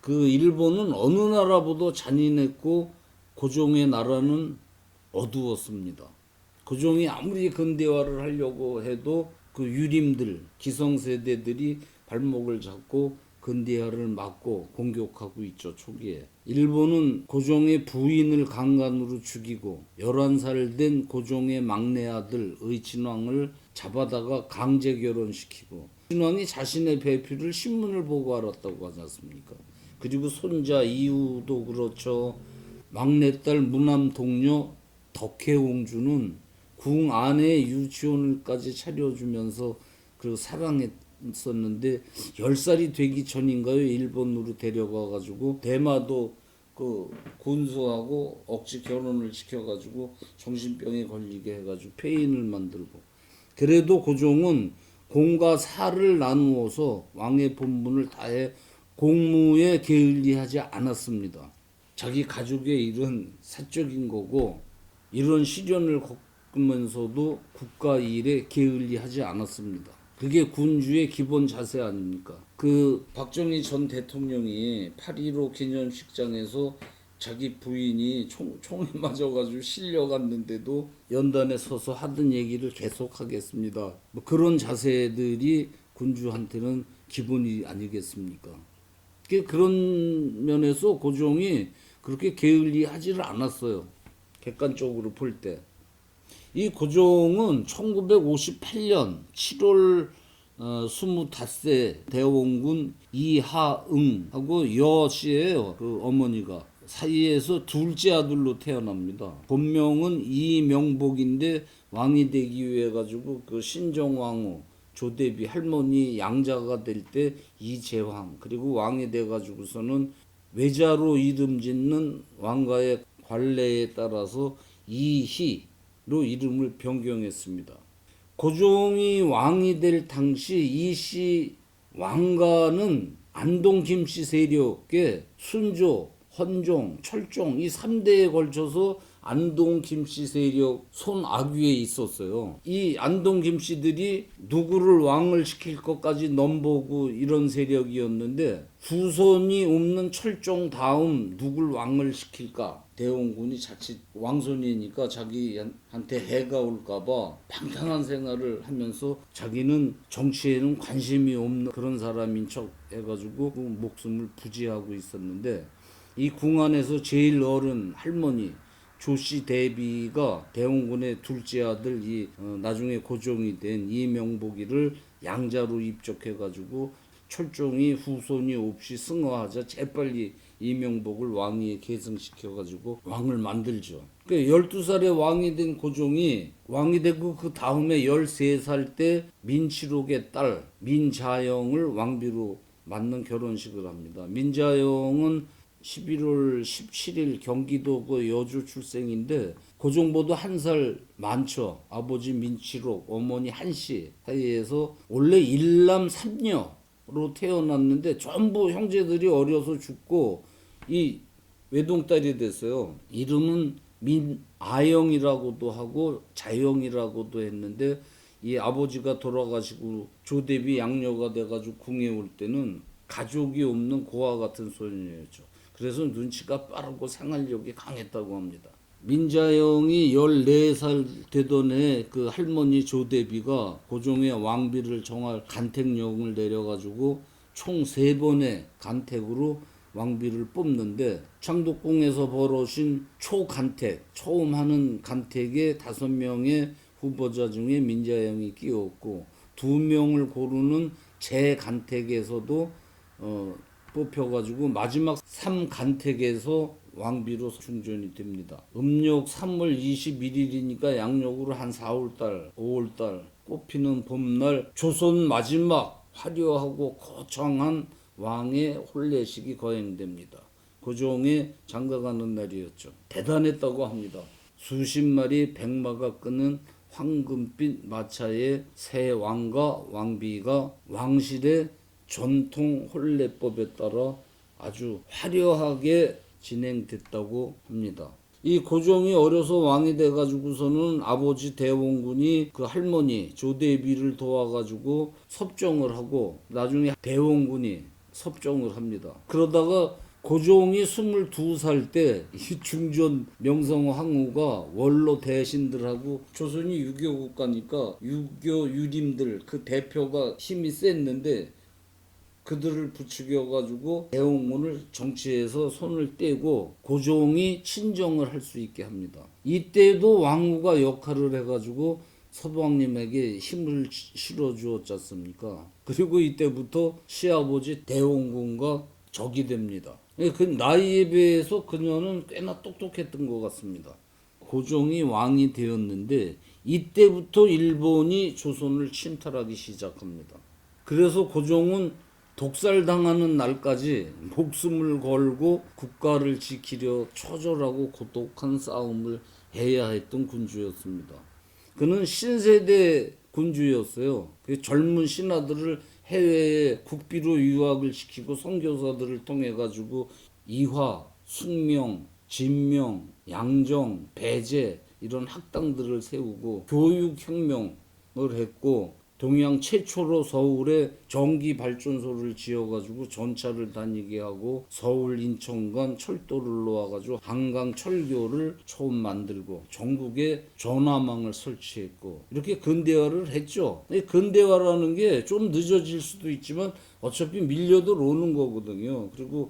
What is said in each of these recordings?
그 일본은 어느 나라보다 잔인했고 고종의 나라는 어두웠습니다. 고종이 아무리 근대화를 하려고 해도 그 유림들, 기성세대들이 발목을 잡고 근대화를 막고 공격하고 있죠, 초기에. 일본은 고종의 부인을 강간으로 죽이고 11살 된 고종의 막내 아들 의친왕을 잡아다가 강제 결혼시키고 의친왕이 자신의 배필을 신문을 보고 알았다고 하지 않습니까? 그리고 손자 이후도 그렇죠. 막내딸 무남 동료 덕혜옹주는 궁 안에 유치원을까지 차려주면서 그 사랑했었는데 10살이 되기 전인가요? 일본으로 데려가가지고 대마도 그 군수하고 억지 결혼을 시켜가지고 정신병에 걸리게 해가지고 폐인을 만들고 그래도 고종은 공과 사를 나누어서 왕의 본분을 다해 공무에 게을리하지 않았습니다. 자기 가족의 일은 사적인 거고 이런 시련을 겪으면서도 국가 일에 게을리하지 않았습니다. 그게 군주의 기본 자세 아닙니까? 그 박정희 전 대통령이 8.15 기념식장에서 자기 부인이 총에 맞아가지고 실려갔는데도 연단에 서서 하던 얘기를 계속하겠습니다. 뭐 그런 자세들이 군주한테는 기본이 아니겠습니까? 그런 면에서 고종이 그렇게 게을리하지를 않았어요. 객관적으로 볼 때. 이 고종은 1958년 7월 25세 대원군 이하응하고 여씨예요. 그 어머니가. 사이에서 둘째 아들로 태어납니다. 본명은 이명복인데 왕이 되기 위해 가지고 그 신정왕후 조대비 할머니 양자가 될 때 이재황 그리고 왕이 돼 가지고서는 외자로 이름 짓는 왕가의 관례에 따라서 이희로 이름을 변경했습니다. 고종이 왕이 될 당시 이씨 왕가는 안동 김씨 세력의 순조, 헌종, 철종 이 3대에 걸쳐서 안동 김씨 세력 손아귀에 있었어요. 이 안동 김씨들이 누구를 왕을 시킬 것까지 넘보고 이런 세력이었는데 후손이 없는 철종 다음 누굴 왕을 시킬까? 대원군이 자칫 왕손이니까 자기한테 해가 올까봐 방탕한 생활을 하면서 자기는 정치에는 관심이 없는 그런 사람인 척 해가지고 목숨을 부지하고 있었는데 이 궁 안에서 제일 어른 할머니 조씨 대비가 대원군의 둘째 아들 나중에 고종이 된 이명복이를 양자로 입적해가지고 철종이 후손이 없이 승화하자 재빨리 이명복을 왕위에 계승시켜가지고 왕을 만들죠. 그러니까 12살에 왕이 된 고종이 왕이 되고 그 다음에 13살 때 민치록의 딸 민자영을 왕비로 맞는 결혼식을 합니다. 민자영은 11월 17일 경기도 그 여주 출생인데 고종보다 1살 많죠. 아버지 민치록, 어머니 한씨 사이에서 원래 일남 삼녀로 태어났는데 전부 형제들이 어려서 죽고 이 외동딸이 됐어요. 이름은 민아영이라고도 하고 자영이라고도 했는데 이 아버지가 돌아가시고 조대비 양녀가 돼가지고 궁에 올 때는 가족이 없는 고아 같은 소년이었죠. 그래서 눈치가 빠르고 생활력이 강했다고 합니다. 민자영이 14살 되던 해 그 할머니 조대비가 고종의 왕비를 정할 간택령을 내려가지고 총 3번의 간택으로 왕비를 뽑는데 창덕궁에서 벌어진 초간택, 처음 하는 간택에 5명의 후보자 중에 민자영이 끼었고 2명을 고르는 재간택에서도 뽑혀가지고 마지막 3간택에서 왕비로 충전이 됩니다. 음력 3월 21일이니까 양력으로 한 4월달, 5월달 꽃피는 봄날 조선 마지막 화려하고 거창한 왕의 혼례식이 거행됩니다. 고종의 장가가는 날이었죠. 대단했다고 합니다. 수십 마리 백마가 끄는 황금빛 마차에 새 왕과 왕비가 왕실의 전통 혼례법에 따라 아주 화려하게 진행됐다고 합니다. 이 고종이 어려서 왕이 돼가지고서는 아버지 대원군이 그 할머니 조대비를 도와가지고 섭정을 하고 나중에 대원군이 섭정을 합니다. 그러다가 고종이 22살 때 이 중전 명성 황후가 원로 대신들하고 조선이 유교 국가니까 유교 유림들 그 대표가 힘이 셌는데 그들을 부추겨가지고 대홍군을 정치에서 손을 떼고 고종이 친정을 할 수 있게 합니다. 이때도 왕후가 역할을 해가지고 서방님에게 힘을 실어주었지 않습니까? 그리고 이때부터 시아버지 대홍군과 적이 됩니다. 그 나이에 비해서 그녀는 꽤나 똑똑했던 것 같습니다. 고종이 왕이 되었는데 이때부터 일본이 조선을 침탈하기 시작합니다. 그래서 고종은 독살당하는 날까지 목숨을 걸고 국가를 지키려 처절하고 고독한 싸움을 해야 했던 군주였습니다. 그는 신세대 군주였어요. 그 젊은 신하들을 해외에 국비로 유학을 시키고 선교사들을 통해 가지고 이화, 숙명, 진명, 양정, 배제 이런 학당들을 세우고 교육혁명을 했고 동양 최초로 서울에 전기 발전소를 지어가지고 전차를 다니게 하고 서울 인천 간 철도를 놓아가지고 한강 철교를 처음 만들고 전국에 전화망을 설치했고 이렇게 근대화를 했죠. 근대화라는 게 좀 늦어질 수도 있지만 어차피 밀려도 오는 거거든요. 그리고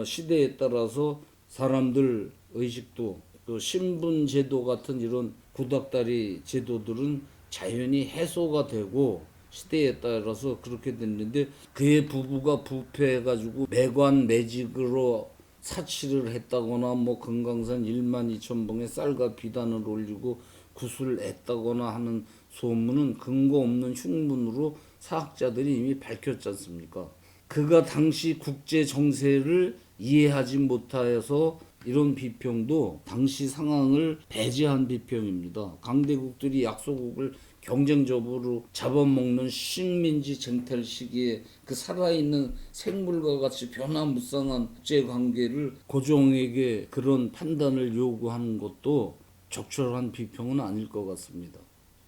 시대에 따라서 사람들 의식도 또 신분 제도 같은 이런 구닥다리 제도들은 자연히 해소가 되고 시대에 따라서 그렇게 됐는데 그의 부부가 부패해가지고 매관 매직으로 사치를 했다거나 뭐 금강산 1만 2천 봉에 쌀과 비단을 올리고 구슬 했다거나 하는 소문은 근거 없는 흉문으로 사학자들이 이미 밝혔지 않습니까? 그가 당시 국제 정세를 이해하지 못하여서 이런 비평도 당시 상황을 배제한 비평입니다. 강대국들이 약소국을 경쟁적으로 잡아먹는 식민지 쟁탈 시기에 그 살아있는 생물과 같이 변화무쌍한 국제관계를 고종에게 그런 판단을 요구하는 것도 적절한 비평은 아닐 것 같습니다.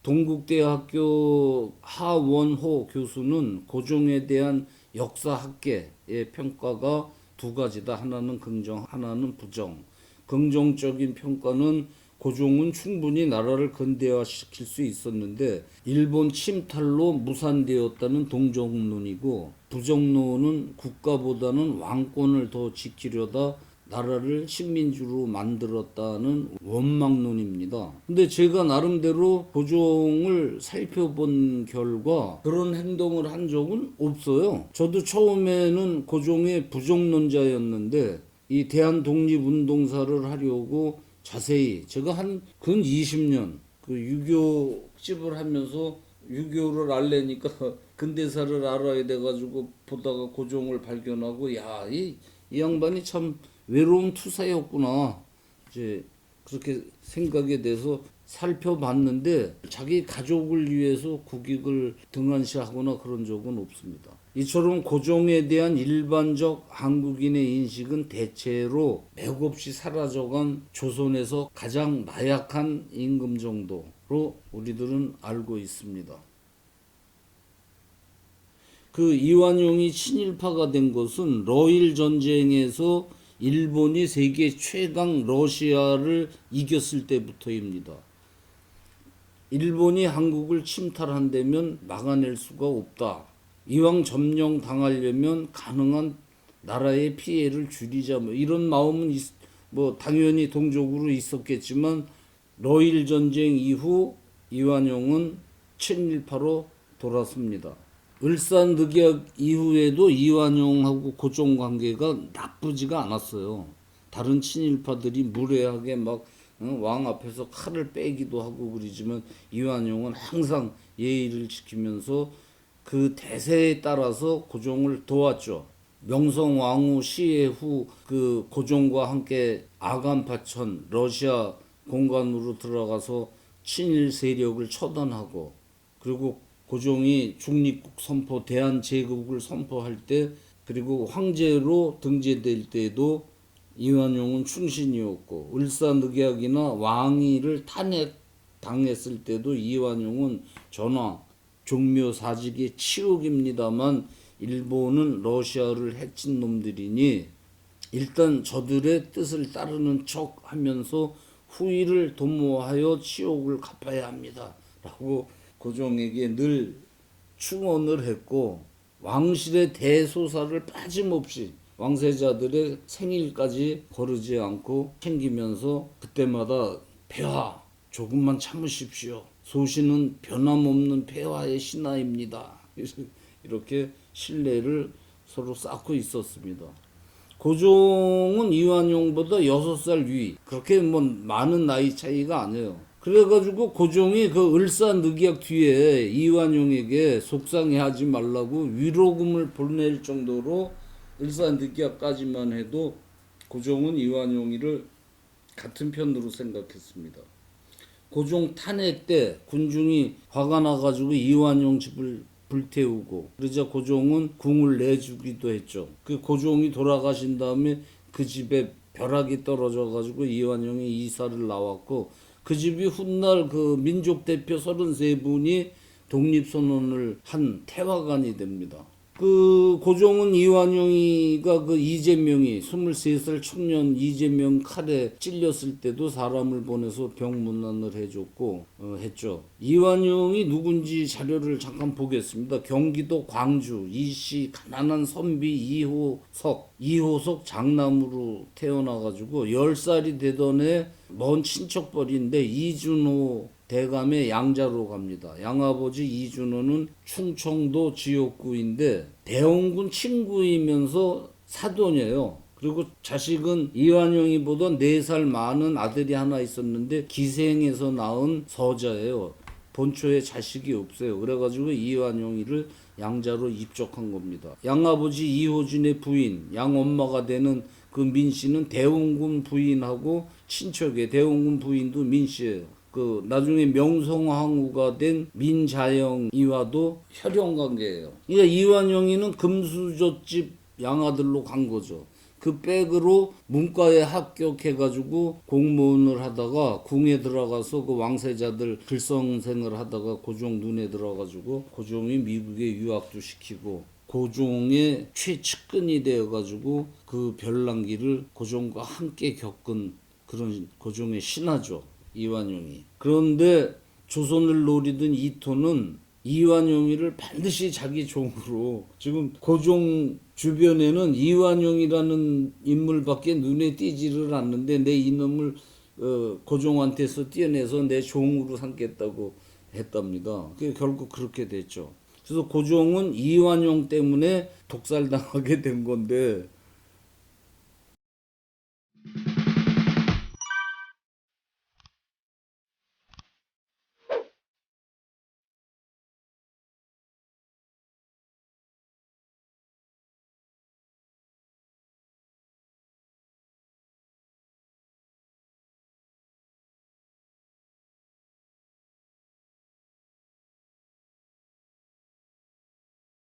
동국대학교 하원호 교수는 고종에 대한 역사학계의 평가가 두 가지다. 하나는 긍정, 하나는 부정. 긍정적인 평가는 고종은 충분히 나라를 근대화시킬 수 있었는데 일본 침탈로 무산되었다는 동정론이고 부정론은 국가보다는 왕권을 더 지키려다 나라를 식민지로 만들었다는 원망론입니다. 근데 제가 나름대로 고종을 살펴본 결과 그런 행동을 한 적은 없어요. 저도 처음에는 고종의 부정론자였는데 이 대한독립운동사를 하려고 자세히 제가 한 근 20년 그 유교집을 하면서 유교를 알래니까 근대사를 알아야 돼가지고 보다가 고종을 발견하고 이 양반이 참 외로운 투사였구나 이제 그렇게 생각에 대해서 살펴봤는데 자기 가족을 위해서 국익을 등한시하거나 그런 적은 없습니다. 이처럼 고종에 대한 일반적 한국인의 인식은 대체로 맥없이 사라져간 조선에서 가장 나약한 임금 정도로 우리들은 알고 있습니다. 그 이완용이 친일파가 된 것은 러일 전쟁에서 일본이 세계 최강 러시아를 이겼을 때부터입니다. 일본이 한국을 침탈한다면 막아낼 수가 없다. 이왕 점령 당하려면 가능한 나라의 피해를 줄이자 뭐 이런 마음은 뭐 당연히 동족으로 있었겠지만 러일 전쟁 이후 이완용은 친일파로 돌아섭니다. 을사늑약 이후에도 이완용하고 고종 관계가 나쁘지가 않았어요. 다른 친일파들이 무례하게 막 왕 앞에서 칼을 빼기도 하고 그러지만 이완용은 항상 예의를 지키면서 그 대세에 따라서 고종을 도왔죠. 명성 왕후 시해 후 그 고종과 함께 아간파천 러시아 공간으로 들어가서 친일 세력을 처단하고 그리고 고종이 중립국 선포 대한제국을 선포할 때 그리고 황제로 등재될 때도 이완용은 충신이었고 을사늑약이나 왕위를 탄핵당했을 때도 이완용은 전하 종묘사직의 치욕입니다만 일본은 러시아를 해친 놈들이니 일단 저들의 뜻을 따르는 척 하면서 후일을 도모하여 치욕을 갚아야 합니다. 라고 고종에게 늘 충언을 했고, 왕실의 대소사를 빠짐없이 왕세자들의 생일까지 거르지 않고 챙기면서 그때마다 폐하 조금만 참으십시오. 소신은 변함없는 폐하의 신하입니다. 이렇게 신뢰를 서로 쌓고 있었습니다. 고종은 이완용보다 6살 위. 그렇게 뭐 많은 나이 차이가 아니에요. 그래가지고 고종이 그 을사늑약 뒤에 이완용에게 속상해하지 말라고 위로금을 보낼 정도로 을사늑약까지만 해도 고종은 이완용이를 같은 편으로 생각했습니다. 고종 탄핵 때 군중이 화가 나가지고 이완용 집을 불태우고 그러자 고종은 궁을 내주기도 했죠. 그 고종이 돌아가신 다음에 그 집에 벼락이 떨어져 가지고 이완용이 이사를 나왔고, 그 집이 훗날 그 민족 대표 33분이 독립선언을 한 태화관이 됩니다. 그 고종은 이완용이가 그 이재명이 23살 청년 이재명 칼에 찔렸을 때도 사람을 보내서 병문안을 해줬고 했죠. 이완용이 누군지 자료를 잠깐 보겠습니다. 경기도 광주 이씨 가난한 선비 이호석 장남으로 태어나가지고 10살이 되던 해 먼 친척벌인데 이준호 대감의 양자로 갑니다. 양아버지 이준호는 충청도 지역구인데 대원군 친구이면서 사돈이에요. 그리고 자식은 이완용이보다 4살 많은 아들이 하나 있었는데 기생에서 낳은 서자예요. 본초에 자식이 없어요. 그래가지고 이완용이를 양자로 입적한 겁니다. 양아버지 이호준의 부인, 양엄마가 되는 그 민씨는 대원군 부인하고 친척에 대원군 부인도 민씨예요. 그 나중에 명성황후가 된 민자영이와도 혈연 관계예요. 그러니까 이완용이는 금수저집 양아들로 간 거죠. 그 백으로 문과에 합격해가지고 공무원을 하다가 궁에 들어가서 그 왕세자들 글썽생을 하다가 고종 눈에 들어가지고 고종이 미국에 유학도 시키고 고종의 최측근이 되어가지고 그 별난기를 고종과 함께 겪은 그런 고종의 신하죠. 이완용이. 그런데 조선을 노리던 이토는 이완용이를 반드시 자기 종으로, 지금 고종 주변에는 이완용이라는 인물밖에 눈에 띄지를 않는데 내 이놈을 고종한테서 떼어내서 내 종으로 삼겠다고 했답니다. 결국 그렇게 됐죠. 그래서 고종은 이완용 때문에 독살당하게 된 건데